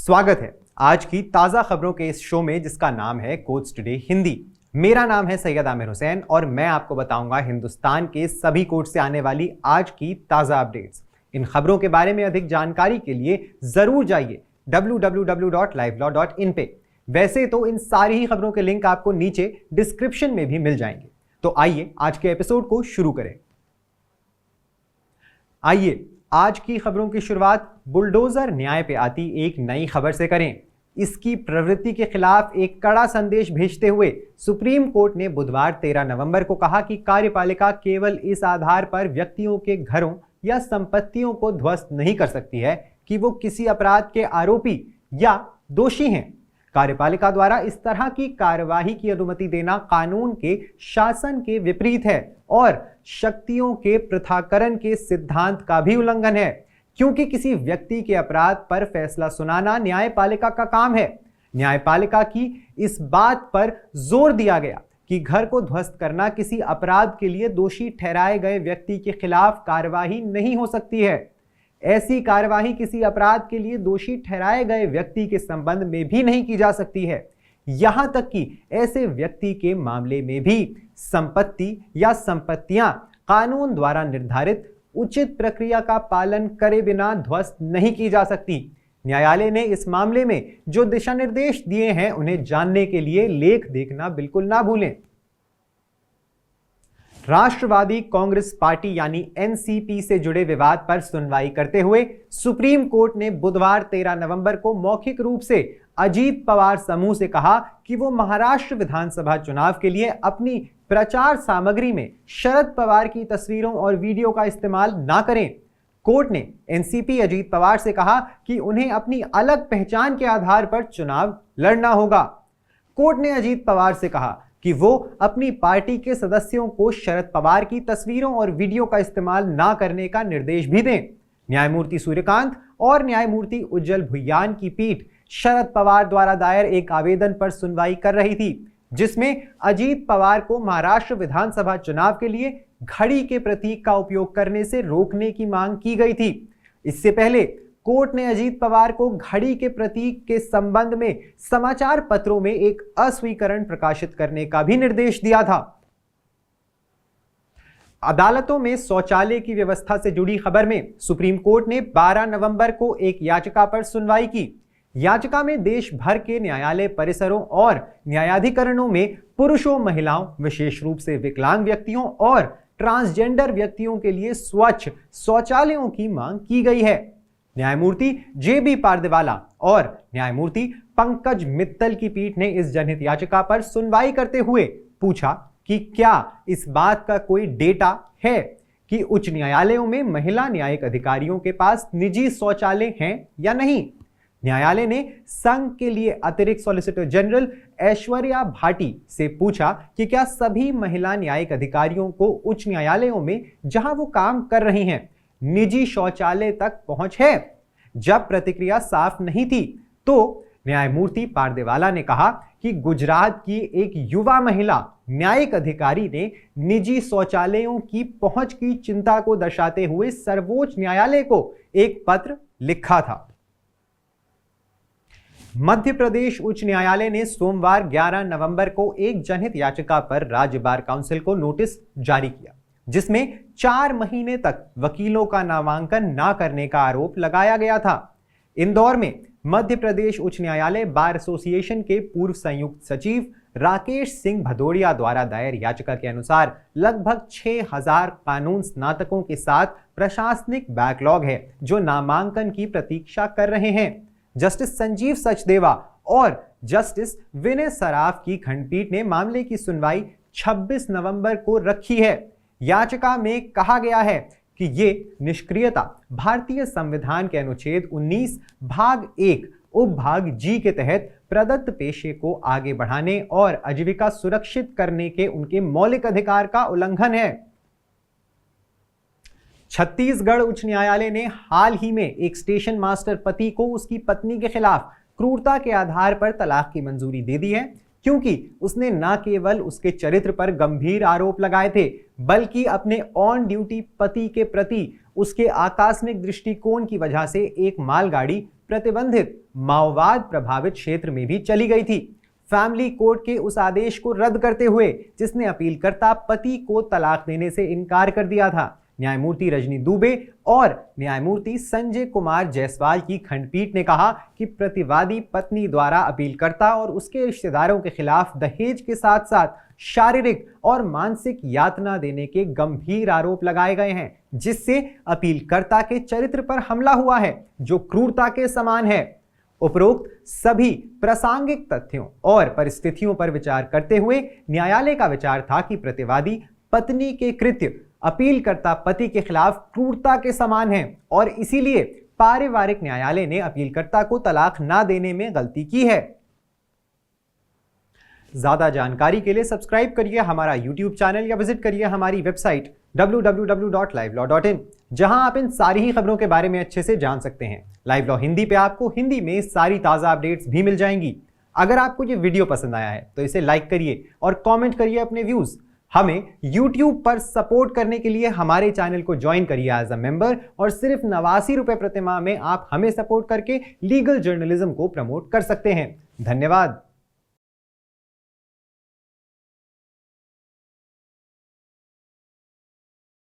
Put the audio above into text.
स्वागत है आज की ताज़ा खबरों के इस शो में जिसका नाम है कोट्स टुडे हिंदी। मेरा नाम है सैयद आमिर हुसैन और मैं आपको बताऊंगा हिंदुस्तान के सभी कोर्ट से आने वाली आज की ताज़ा अपडेट्स। इन खबरों के बारे में अधिक जानकारी के लिए जरूर जाइए www.livelaw.in पे। वैसे तो इन सारी ही खबरों के लिंक आपको नीचे डिस्क्रिप्शन में भी मिल जाएंगे। तो आइए आज के एपिसोड को शुरू करें। आइए आज की खबरों की शुरुआत बुलडोजर न्याय पे आती एक नई खबर से करें। इसकी प्रवृत्ति के खिलाफ एक कड़ा संदेश भेजते हुए सुप्रीम कोर्ट ने बुधवार 13 नवंबर को कहा कि कार्यपालिका केवल इस आधार पर व्यक्तियों के घरों या संपत्तियों को ध्वस्त नहीं कर सकती है कि वो किसी अपराध के आरोपी या दोषी हैं। कार्यपालिका द्वारा इस तरह की कार्यवाही की अनुमति देना कानून के शासन के विपरीत है और शक्तियों के पृथक्करण के सिद्धांत का भी उल्लंघन है, क्योंकि किसी व्यक्ति के अपराध पर फैसला सुनाना न्यायपालिका का काम है। न्यायपालिका की इस बात पर जोर दिया गया कि घर को ध्वस्त करना किसी अपराध के लिए दोषी ठहराए गए व्यक्ति के खिलाफ कार्यवाही नहीं हो सकती है। ऐसी कार्यवाही किसी अपराध के लिए दोषी ठहराए गए व्यक्ति के संबंध में भी नहीं की जा सकती है। यहां तक कि ऐसे व्यक्ति के मामले में भी संपत्ति या संपत्तियां कानून द्वारा निर्धारित उचित प्रक्रिया का पालन करे बिना ध्वस्त नहीं की जा सकती। न्यायालय ने इस मामले में जो दिशा निर्देश दिए हैं उन्हें जानने के लिए लेख देखना बिल्कुल ना भूलें। राष्ट्रवादी कांग्रेस पार्टी यानी एनसीपी से जुड़े विवाद पर सुनवाई करते हुए सुप्रीम कोर्ट ने बुधवार 13 नवंबर को मौखिक रूप से अजीत पवार समूह से कहा कि वो महाराष्ट्र विधानसभा चुनाव के लिए अपनी प्रचार सामग्री में शरद पवार की तस्वीरों और वीडियो का इस्तेमाल ना करें। कोर्ट ने एनसीपी अजीत पवार से कहा कि उन्हें अपनी अलग पहचान के आधार पर चुनाव लड़ना होगा। कोर्ट ने अजीत पवार से कहा कि वो अपनी पार्टी के सदस्यों को शरद पवार की तस्वीरों और वीडियो का इस्तेमाल ना करने का निर्देश भी दें। न्यायमूर्ति सूर्यकांत और न्यायमूर्ति उज्जवल भुइयान की पीठ शरद पवार द्वारा दायर एक आवेदन पर सुनवाई कर रही थी, जिसमें अजीत पवार को महाराष्ट्र विधानसभा चुनाव के लिए घड़ी के प्रतीक का उपयोग करने से रोकने की मांग की गई थी। इससे पहले कोर्ट ने अजीत पवार को घड़ी के प्रतीक के संबंध में समाचार पत्रों में एक अस्वीकरण प्रकाशित करने का भी निर्देश दिया था। अदालतों में शौचालय की व्यवस्था से जुड़ी खबर में सुप्रीम कोर्ट ने 12 नवंबर को एक याचिका पर सुनवाई की। याचिका में देश भर के न्यायालय परिसरों और न्यायाधिकरणों में पुरुषों, महिलाओं, विशेष रूप से विकलांग व्यक्तियों और ट्रांसजेंडर व्यक्तियों के लिए स्वच्छ शौचालयों की मांग की गई है। न्यायमूर्ति जेबी पारदेवाला और न्यायमूर्ति पंकज मित्तल की पीठ ने इस जनहित याचिका पर सुनवाई करते हुए पूछा कि क्या इस बात का कोई डेटा है कि उच्च न्यायालयों में महिला न्यायिक अधिकारियों के पास निजी शौचालय हैं या नहीं। न्यायालय ने संघ के लिए अतिरिक्त सॉलिसिटर जनरल ऐश्वर्या भाटी से पूछा कि क्या सभी महिला न्यायिक अधिकारियों को उच्च न्यायालयों में जहां वो काम कर रही हैं निजी शौचालय तक पहुंच है। जब प्रतिक्रिया साफ नहीं थी तो न्यायमूर्ति पारदेवाला ने कहा कि गुजरात की एक युवा महिला न्यायिक अधिकारी ने निजी शौचालयों की पहुंच की चिंता को दर्शाते हुए सर्वोच्च न्यायालय को एक पत्र लिखा था। मध्य प्रदेश उच्च न्यायालय ने सोमवार 11 नवंबर को एक जनहित याचिका पर राज्य बार काउंसिल को नोटिस जारी किया, जिसमें 4 महीने तक वकीलों का नामांकन ना करने का आरोप लगाया गया था। इंदौर में मध्य प्रदेश उच्च न्यायालय बार एसोसिएशन के पूर्व संयुक्त सचिव राकेश सिंह भदौड़िया द्वारा दायर याचिका के अनुसार लगभग 6000 कानून स्नातकों के साथ प्रशासनिक बैकलॉग है जो नामांकन की प्रतीक्षा कर रहे हैं। जस्टिस संजीव सचदेवा और जस्टिस विनय सराफ की खंडपीठ ने मामले की सुनवाई 26 नवंबर को रखी है। याचिका में कहा गया है कि ये निष्क्रियता भारतीय संविधान के अनुच्छेद 19 भाग 1 उपभाग जी के तहत प्रदत्त पेशे को आगे बढ़ाने और आजीविका सुरक्षित करने के उनके मौलिक अधिकार का उल्लंघन है। छत्तीसगढ़ उच्च न्यायालय ने हाल ही में एक स्टेशन मास्टर पति को उसकी पत्नी के खिलाफ क्रूरता के आधार पर तलाक की मंजूरी दे दी है, क्योंकि उसने न केवल उसके चरित्र पर गंभीर आरोप लगाए थे बल्कि अपने ऑन ड्यूटी पति के प्रति उसके आकस्मिक दृष्टिकोण की वजह से एक मालगाड़ी प्रतिबंधित माओवाद प्रभावित क्षेत्र में भी चली गई थी। फैमिली कोर्ट के उस आदेश को रद्द करते हुए जिसने अपीलकर्ता पति को तलाक देने से इनकार कर दिया था, न्यायमूर्ति रजनी दुबे और न्यायमूर्ति संजय कुमार जायसवाल की खंडपीठ ने कहा कि प्रतिवादी पत्नी द्वारा अपीलकर्ता और उसके रिश्तेदारों के खिलाफ दहेज के साथ साथ शारीरिक और मानसिक यातना देने के गंभीर आरोप लगाए गए हैं, जिससे अपीलकर्ता के चरित्र पर हमला हुआ है, जो क्रूरता के समान है। उपरोक्त सभी प्रासंगिक तथ्यों और परिस्थितियों पर विचार करते हुए न्यायालय का विचार था कि प्रतिवादी पत्नी के कृत्य अपीलकर्ता पति के खिलाफ क्रूरता के समान है और इसीलिए पारिवारिक न्यायालय ने अपीलकर्ता को तलाक ना देने में गलती की है। ज्यादा जानकारी के लिए सब्सक्राइब करिए हमारा YouTube चैनल या विजिट करिए हमारी वेबसाइट www.livelaw.in, जहां आप इन सारी ही खबरों के बारे में अच्छे से जान सकते हैं। लाइव लॉ हिंदी पे आपको हिंदी में सारी ताजा अपडेट्स भी मिल जाएंगी। अगर आपको ये वीडियो पसंद आया है तो इसे लाइक करिए और कमेंट करिए अपने व्यूज। हमें YouTube पर सपोर्ट करने के लिए हमारे चैनल को ज्वाइन करिए एज अ मेंबर और सिर्फ 89 रुपए प्रति माह में आप हमें सपोर्ट करके लीगल जर्नलिज्म को प्रमोट कर सकते हैं। धन्यवाद।